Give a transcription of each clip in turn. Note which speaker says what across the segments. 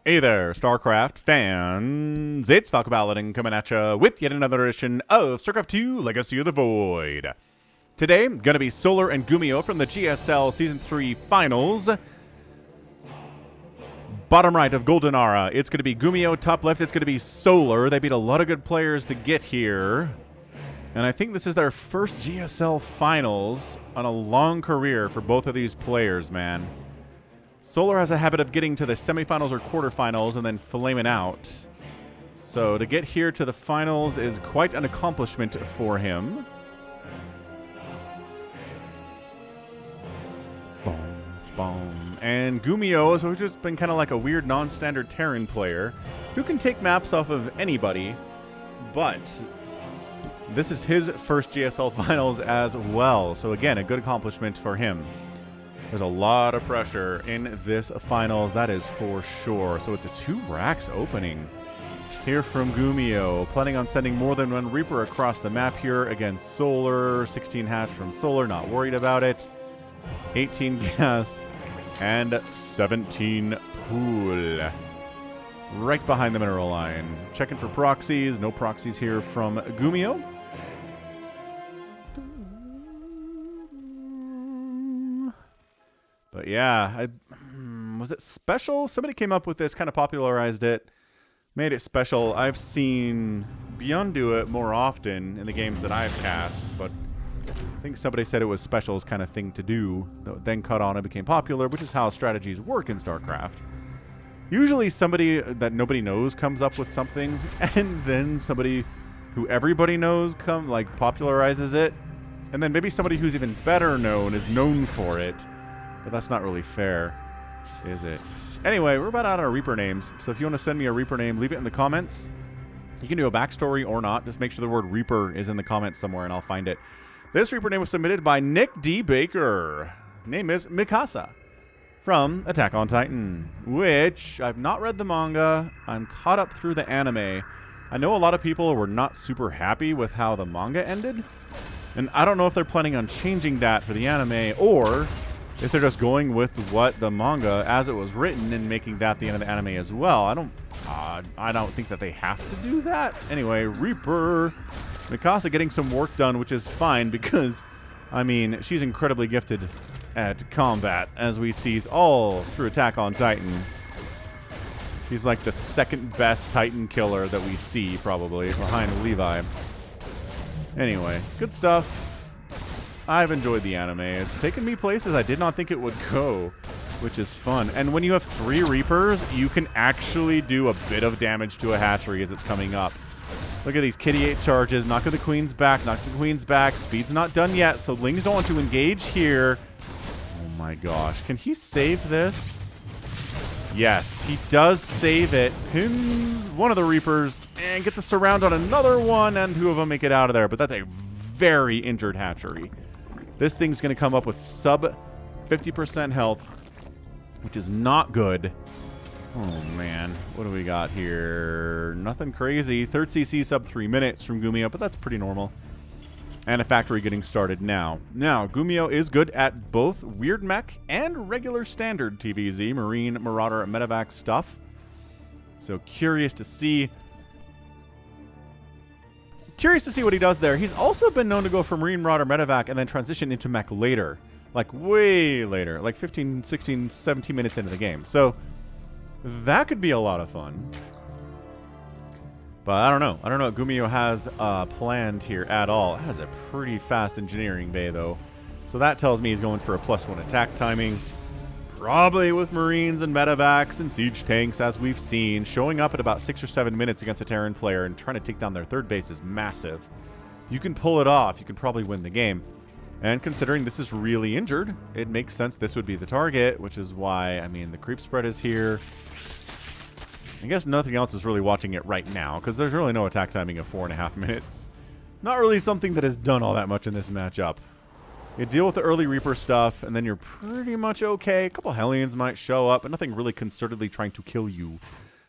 Speaker 1: Hey there, StarCraft fans. It's Falcon Paladin coming at you with yet another edition of StarCraft 2 Legacy of the Void. Today, going to be Solar and GuMiho from the GSL Season 3 Finals. Bottom right of Goldenaura, it's going to be GuMiho. Top left, it's going to be Solar. They beat a lot of good players to get here. And I think this is their first GSL Finals on a long career for both of these players, man. Solar has a habit of getting to the semifinals or quarterfinals and then flaming out. So to get here to the finals is quite an accomplishment for him. Boom, boom. And GuMiho, so he's just been kind of like a weird non-standard Terran player who can take maps off of anybody, but this is his first GSL finals as well. So again, a good accomplishment for him. There's a lot of pressure in this finals, that is for sure. So it's a 2 racks opening here from GuMiho. Planning on sending more than one Reaper across the map here against Solar. 16 hatch from Solar, not worried about it. 18 gas and 17 pool. Right behind the mineral line. Checking for proxies. No proxies here from GuMiho. But yeah, was it special? Somebody came up with this, kind of popularized it, made it special. I've seen Beyond do it more often in the games that I've cast, but I think somebody said it was special's kind of thing to do. Then caught on and became popular, which is how strategies work in StarCraft. Usually somebody that nobody knows comes up with something, and then somebody who everybody knows popularizes it, and then maybe somebody who's even better known is known for it. But that's not really fair, is it? Anyway, we're about out of Reaper names. So if you want to send me a Reaper name, leave it in the comments. You can do a backstory or not. Just make sure the word Reaper is in the comments somewhere and I'll find it. This Reaper name was submitted by Nick D. Baker. Name is Mikasa from Attack on Titan, which I've not read the manga. I'm caught up through the anime. I know a lot of people were not super happy with how the manga ended. And I don't know if they're planning on changing that for the anime or if they're just going with what the manga as it was written and making that the end of the anime as well. I don't think that they have to do that. Anyway, Reaper. Mikasa getting some work done, which is fine because, I mean, she's incredibly gifted at combat, as we see all through Attack on Titan. She's like the second best Titan killer that we see, probably, behind Levi. Anyway, good stuff. I've enjoyed the anime. It's taken me places I did not think it would go, which is fun. And when you have 3 Reapers, you can actually do a bit of damage to a hatchery as it's coming up. Look at these Kitty 8 charges. Knock the Queen's back. Knock the Queen's back. Speed's not done yet, so Lings don't want to engage here. Oh my gosh. Can he save this? Yes, he does save it. Pins one of the Reapers and gets a surround on another one, and 2 of them make it out of there. But that's a very injured hatchery. This thing's going to come up with sub 50% health, which is not good. Oh, man. What do we got here? Nothing crazy. 3rd CC sub 3 minutes from GuMiho, but that's pretty normal. And a factory getting started now. Now, GuMiho is good at both weird mech and regular standard TVZ, Marine, Marauder, Medevac stuff. So curious to see what he does there. He's also been known to go from Marine, Marauder, Medevac and then transition into mech later. Like way later. Like 15, 16, 17 minutes into the game. So that could be a lot of fun. But I don't know. I don't know what GuMiho has planned here at all. It has a pretty fast engineering bay though. So that tells me he's going for a +1 attack timing. Probably with Marines and Medevacs and Siege Tanks, as we've seen. Showing up at about 6 or 7 minutes against a Terran player and trying to take down their 3rd base is massive. You can pull it off. You can probably win the game. And considering this is really injured, it makes sense this would be the target, which is why, I mean, the creep spread is here. I guess nothing else is really watching it right now, because there's really no attack timing of 4.5 minutes. Not really something that has done all that much in this matchup. You deal with the early Reaper stuff, and then you're pretty much okay. A couple Hellions might show up, but nothing really concertedly trying to kill you,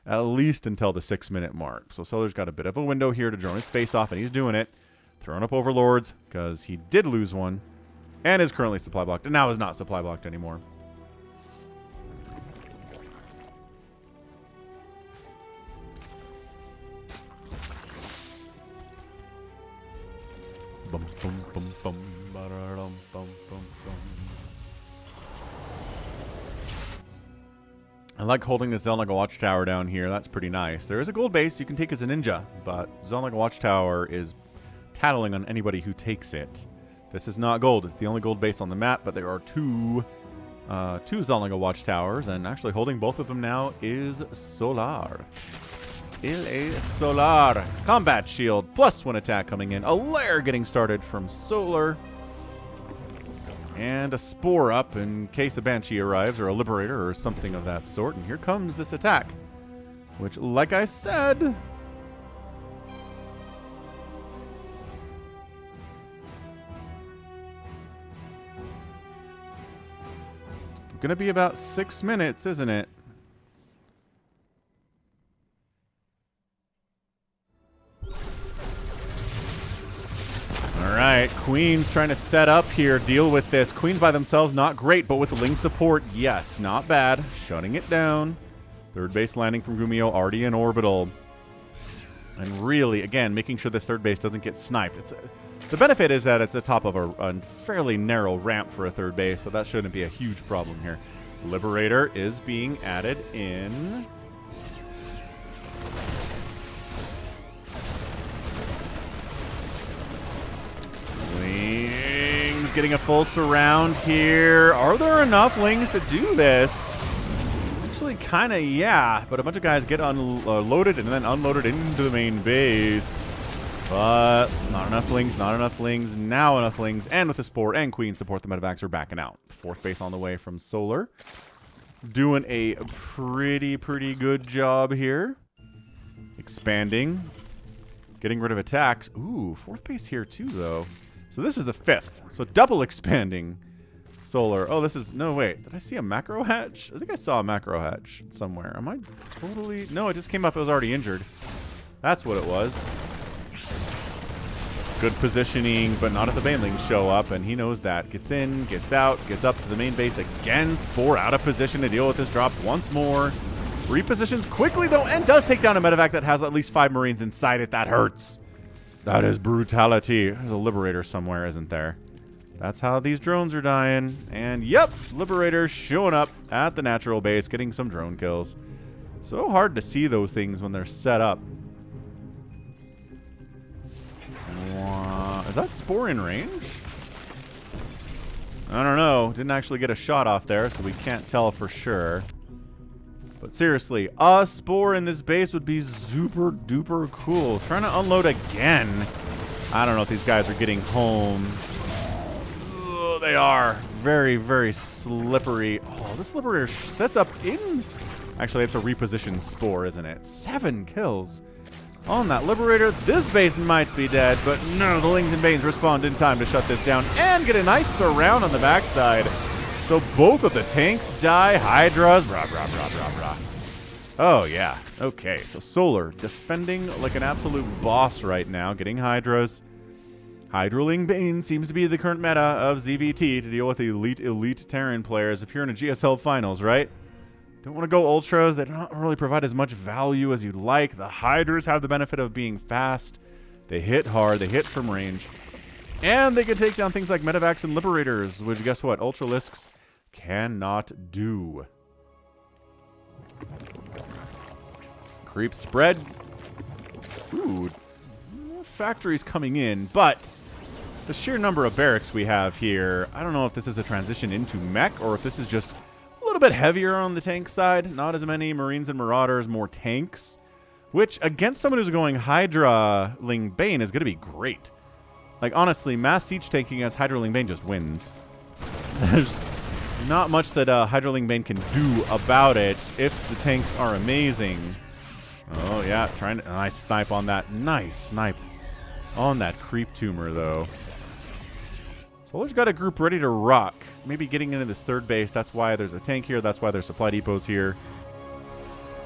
Speaker 1: at least until the 6-minute mark. So Solar's got a bit of a window here to drone his face off, and he's doing it. Throwing up Overlords, because he did lose one, and is currently supply blocked, and now is not supply blocked anymore. bum, ba-da-dum, bum, bum, bum. I like holding the Zelnaga Watchtower down here. That's pretty nice. There is a gold base you can take as a ninja, but Zelnaga Watchtower is tattling on anybody who takes it. This is not gold. It's the only gold base on the map, but there are two Zelnaga Watchtowers, and actually holding both of them now is Solar. Il est Solar. Combat Shield, +1 attack coming in. A lair getting started from Solar. And a Spore up in case a Banshee arrives, or a Liberator, or something of that sort. And here comes this attack, which, like I said, gonna be about 6 minutes, isn't it? Alright, Queens trying to set up here, deal with this. Queens by themselves, not great, but with Ling support, yes, not bad. Shutting it down. Third base landing from GuMiho, already in orbital. And really, again, making sure this third base doesn't get sniped. The benefit is that it's atop of a fairly narrow ramp for a third base, so that shouldn't be a huge problem here. Liberator is being added in. Lings getting a full surround here. Are there enough Lings to do this? Actually, kind of, yeah. But a bunch of guys get loaded and then unloaded into the main base. But not enough Lings, not enough Lings, now enough Lings. And with the Spore and Queen support, the medevacs are backing out. Fourth base on the way from Solar. Doing a pretty good job here. Expanding. Getting rid of attacks. Ooh, fourth base here too, though. So this is the fifth. So double expanding Solar. Oh, this is... No, wait. Did I see a macro hatch? I think I saw a macro hatch somewhere. Am I totally... No, it just came up. It was already injured. That's what it was. Good positioning, but not if the banelings show up, and he knows that. Gets in, gets out, gets up to the main base again. Spore out of position to deal with this drop once more. Repositions quickly, though, and does take down a medevac that has at least 5 Marines inside it. That hurts. That is brutality. There's a Liberator somewhere, isn't there? That's how these drones are dying. And, yep, Liberator showing up at the natural base, getting some drone kills. So hard to see those things when they're set up. Is that Spore in range? I don't know. Didn't actually get a shot off there, so we can't tell for sure. But seriously, a Spore in this base would be super duper cool. Trying to unload again. I don't know if these guys are getting home. Oh, they are. Very slippery. Oh, this Liberator sets up in... Actually, it's a repositioned Spore, isn't it? 7 kills. On that Liberator, this base might be dead, but no, the Lings and Banes respond in time to shut this down and get a nice surround on the backside. So both of the tanks die. Hydras, brah. Oh, yeah. Okay, so Solar defending like an absolute boss right now, getting Hydras. Hydraling Bane seems to be the current meta of ZVT to deal with elite Terran players if you're in a GSL finals, right? Don't want to go Ultras. They don't really provide as much value as you'd like. The Hydras have the benefit of being fast. They hit hard. They hit from range. And they can take down things like medevacs and Liberators, which guess what? Ultralisks cannot do. Creep spread. Ooh. Factories coming in, but the sheer number of barracks we have here, I don't know if this is a transition into mech or if this is just a little bit heavier on the tank side. Not as many Marines and Marauders, more tanks. Which, against someone who's going Hydra-ling Bane, is going to be great. Like, honestly, mass siege tanking against Hydra-ling Bane just wins. There's not much that Hydra-ling Bane can do about it if the tanks are amazing. Oh, yeah, trying to... Nice snipe on that. Nice snipe on that creep tumor, though. Solar's got a group ready to rock. Maybe getting into this third base. That's why there's a tank here. That's why there's supply depots here.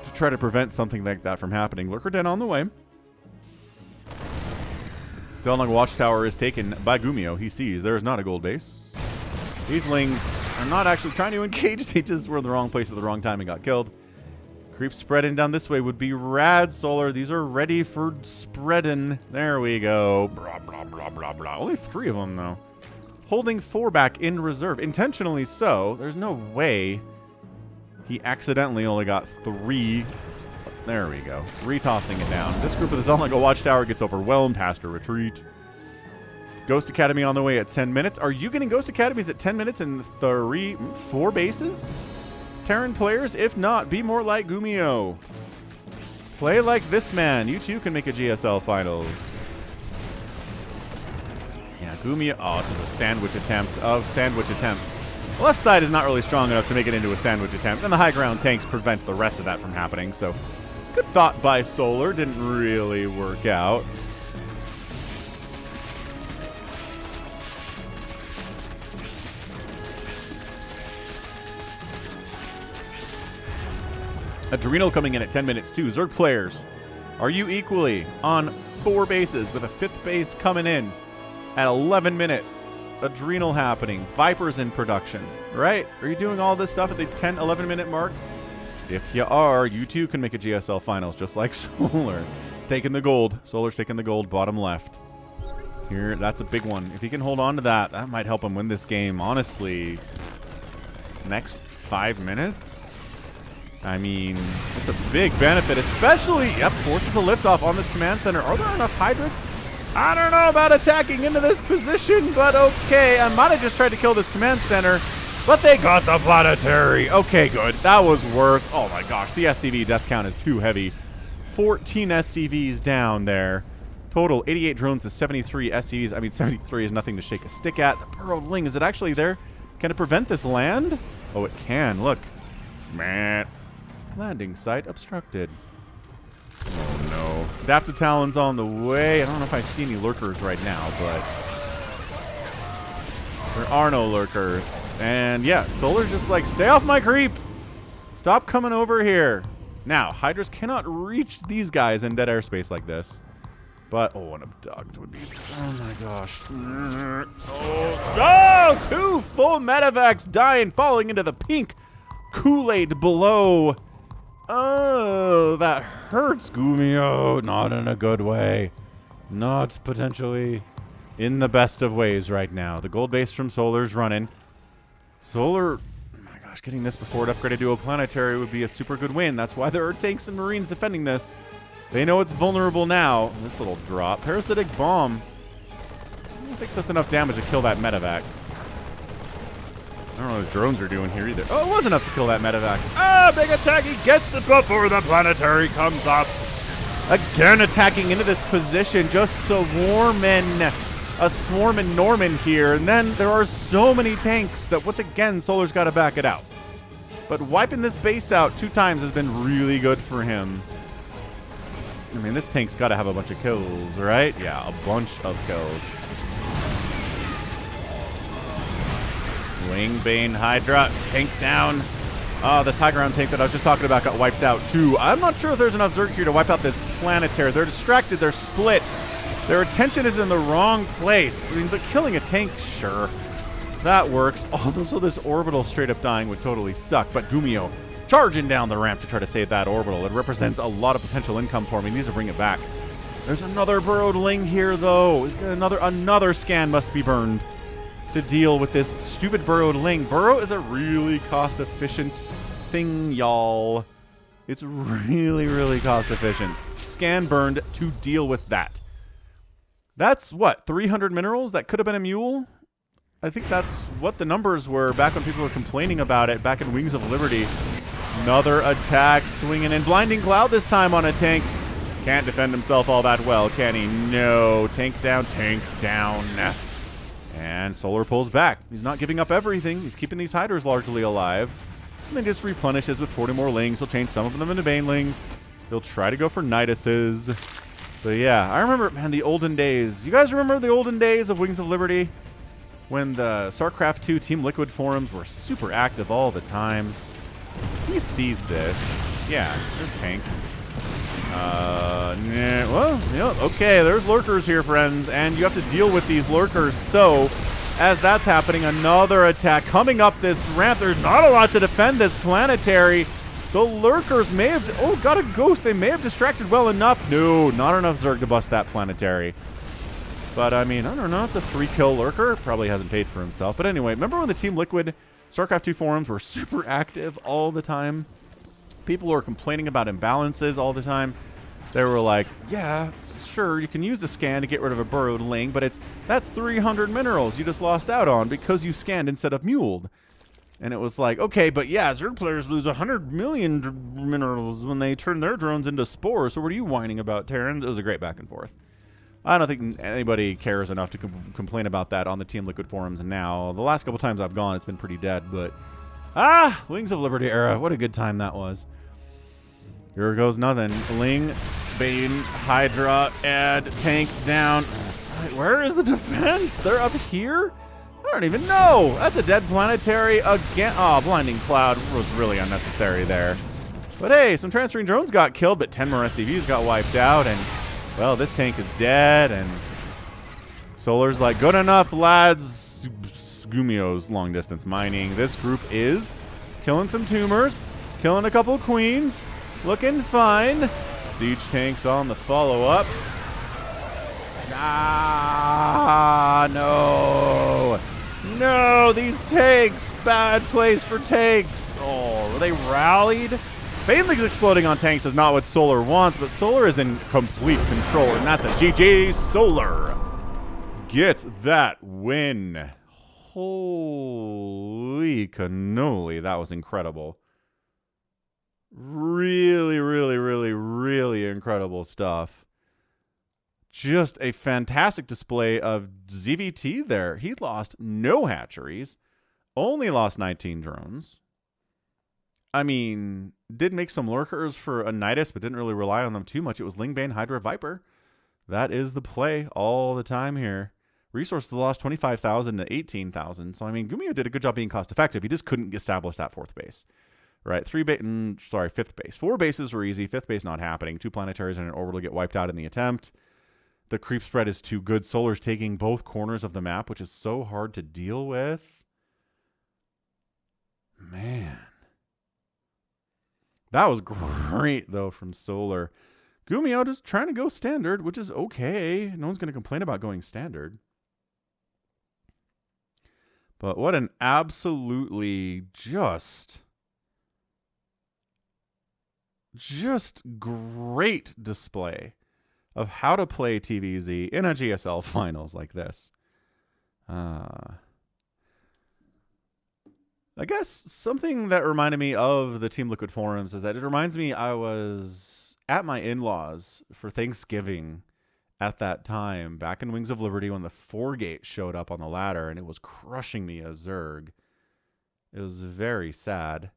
Speaker 1: To try to prevent something like that from happening. Lurker Den on the way. Zelnaga Watchtower is taken by GuMiho. He sees there is not a gold base. These Lings are not actually trying to engage. They just were in the wrong place at the wrong time and got killed. Creep spreading down this way would be rad, Solar. These are ready for spreading. There we go. Blah, blah, blah, blah, blah. Only 3 of them, though. Holding 4 back in reserve. Intentionally so. There's no way he accidentally only got 3. There we go. Retossing it down. This group of the Zelnaga Watchtower gets overwhelmed. Has to retreat. Ghost Academy on the way at 10 minutes. Are you getting Ghost Academies at 10 minutes and 4 bases? Terran players? If not, be more like GuMiho. Play like this man. You too can make a GSL finals. Yeah, GuMiho. Oh, this is a sandwich attempt of sandwich attempts. The left side is not really strong enough to make it into a sandwich attempt, and the high ground tanks prevent the rest of that from happening, so good thought by Solar. Didn't really work out. Adrenal coming in at 10 minutes too. Zerg players, are you equally on 4 bases with a 5th base coming in at 11 minutes? Adrenal happening. Vipers in production, right? Are you doing all this stuff at the 10, 11 minute mark? If you are, you too can make a GSL finals just like Solar. Taking the gold. Solar's taking the gold, bottom left. Here, that's a big one. If he can hold on to that, that might help him win this game. Honestly, next 5 minutes? I mean, it's a big benefit, especially, yep, forces a liftoff on this command center. Are there enough Hydras? I don't know about attacking into this position, but okay. I might have just tried to kill this command center, but they got the planetary. Okay, good. That was worth, oh my gosh, the SCV death count is too heavy. 14 SCVs down there. Total, 88 drones to 73 SCVs. I mean, 73 is nothing to shake a stick at. The burrowed ling, is it actually there? Can it prevent this land? Oh, it can. Look. Man. Landing site obstructed. Oh no. Adaptive Talon's on the way. I don't know if I see any lurkers right now, but there are no lurkers. And yeah, Solar's just like, stay off my creep. Stop coming over here. Now, Hydras cannot reach these guys in dead airspace like this. But, oh, an abduct would be, oh my gosh. Oh, no! 2 full medevacs dying, falling into the pink Kool-Aid below. Oh, that hurts, GuMiho. Not in a good way. Not potentially in the best of ways right now. The gold base from Solar's running. Solar, oh my gosh, getting this before it upgraded to a planetary would be a super good win. That's why there are tanks and Marines defending this. They know it's vulnerable now. This little drop. Parasitic bomb. I don't think that's enough damage to kill that medevac. I don't know what the drones are doing here either. Oh, it was enough to kill that medevac. Ah, big attack. He gets the before the planetary comes up. Again attacking into this position. Just swarming. A swarming Norman here. And then there are so many tanks that once again, Solar's got to back it out. But wiping this base out 2 times has been really good for him. I mean, this tank's got to have a bunch of kills, right? Yeah, a bunch of kills. Wingbane Hydra, tank down. Oh, this high ground tank that I was just talking about got wiped out too. I'm not sure if there's enough Zerg here to wipe out this planetary. They're distracted, they're split. Their attention is in the wrong place. I mean, but killing a tank, sure. That works. Also, this orbital straight up dying would totally suck. But GuMiho charging down the ramp to try to save that orbital. It represents a lot of potential income for him. He needs to bring it back. There's another burrowed ling here, though. Another scan must be burned to deal with this stupid burrowed ling. Burrow is a really cost-efficient thing, y'all. It's really, really cost-efficient. Scan burned to deal with that. That's, what, 300 minerals? That could have been a mule? I think that's what the numbers were back when people were complaining about it, back in Wings of Liberty. Another attack, swinging in. Blinding Cloud this time on a tank. Can't defend himself all that well, can he? No. Tank down, tank down. And Solar pulls back. He's not giving up everything. He's keeping these Hydras largely alive. And then just replenishes with 40 more Lings. He'll change some of them into Banelings. He'll try to go for Niduses. But yeah, I remember, man, the olden days. You guys remember the olden days of Wings of Liberty? When the StarCraft 2 Team Liquid forums were super active all the time. He sees this. Yeah, there's tanks. Well, yeah, okay, there's lurkers here, friends, and you have to deal with these lurkers. So, as that's happening, another attack coming up this ramp. There's not a lot to defend this planetary. The lurkers may have... Oh, got a ghost. They may have distracted well enough. No, not enough Zerg to bust that planetary. But, I mean, I don't know. It's a 3-kill lurker. Probably hasn't paid for himself. But anyway, remember when the Team Liquid StarCraft 2 forums were super active all the time? People were complaining about imbalances all the time. They were like, yeah, sure, you can use the scan to get rid of a burrowed ling, but that's 300 minerals you just lost out on because you scanned instead of muled. And it was like, okay, but yeah, Zerg players lose 100 million minerals when they turn their drones into spores, so what are you whining about, Terrans? It was a great back and forth. I don't think anybody cares enough to complain about that on the Team Liquid forums now. The last couple times I've gone, it's been pretty dead, but... Wings of Liberty era, what a good time that was. Here goes nothing. Ling, Bane, Hydra, and tank down. Where is the defense? They're up here? I don't even know. That's a dead planetary again. Oh, Blinding Cloud was really unnecessary there. But hey, some transferring drones got killed, but 10 more SCVs got wiped out, and, well, this tank is dead, and Solar's like, good enough, lads. GuMiho's long distance mining. This group is killing some tumors, killing a couple queens. Looking fine. Siege tanks on the follow-up. No. No, these tanks. Bad place for tanks. Oh, they rallied. Baneling's exploding on tanks is not what Solar wants, but Solar is in complete control, and that's a GG. Solar gets that win. Holy cannoli. That was incredible. Really, really, really, really incredible stuff. Just a fantastic display of ZVT there. He lost no hatcheries, only lost 19 drones. I mean, did make some lurkers for a Nidus, but didn't really rely on them too much. It was Lingbane, Hydra, Viper. That is the play all the time here. Resources lost 25,000 to 18,000. So, I mean, GuMiho did a good job being cost effective. He just couldn't establish that fourth base. Right, fifth base. 4 bases were easy. 5th base not happening. 2 planetaries and an orbital get wiped out in the attempt. The creep spread is too good. Solar's taking both corners of the map, which is so hard to deal with. Man. That was great, though, from Solar. GuMiho just trying to go standard, which is okay. No one's going to complain about going standard. But what an absolutely just great display of how to play TVZ in a GSL finals like this. I guess something that reminded me of the Team Liquid forums is that it reminds me I was at my in-laws for Thanksgiving at that time, back in Wings of Liberty when the 4-gate showed up on the ladder, and it was crushing me as Zerg. It was very sad.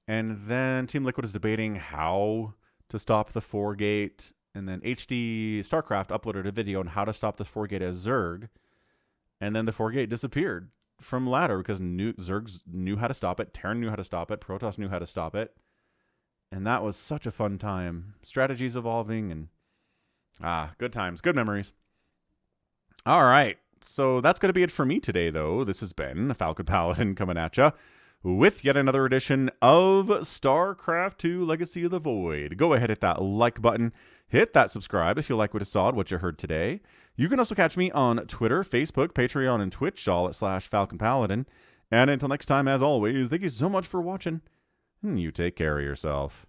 Speaker 1: And then Team Liquid is debating how to stop the 4-gate. And then HD StarCraft uploaded a video on how to stop the 4-gate as Zerg. And then the 4-gate disappeared from ladder because Zergs knew how to stop it. Terran knew how to stop it. Protoss knew how to stop it. And that was such a fun time. Strategies evolving and... good times. Good memories. All right. So that's going to be it for me today, though. This has been Falcon Paladin coming at ya with yet another edition of StarCraft 2 Legacy of the Void. Go ahead, hit that like button. Hit that subscribe if you like what you saw, what you heard today. You can also catch me on Twitter, Facebook, Patreon, and Twitch, all at /Falcon Paladin. And until next time, as always, thank you so much for watching, and you take care of yourself.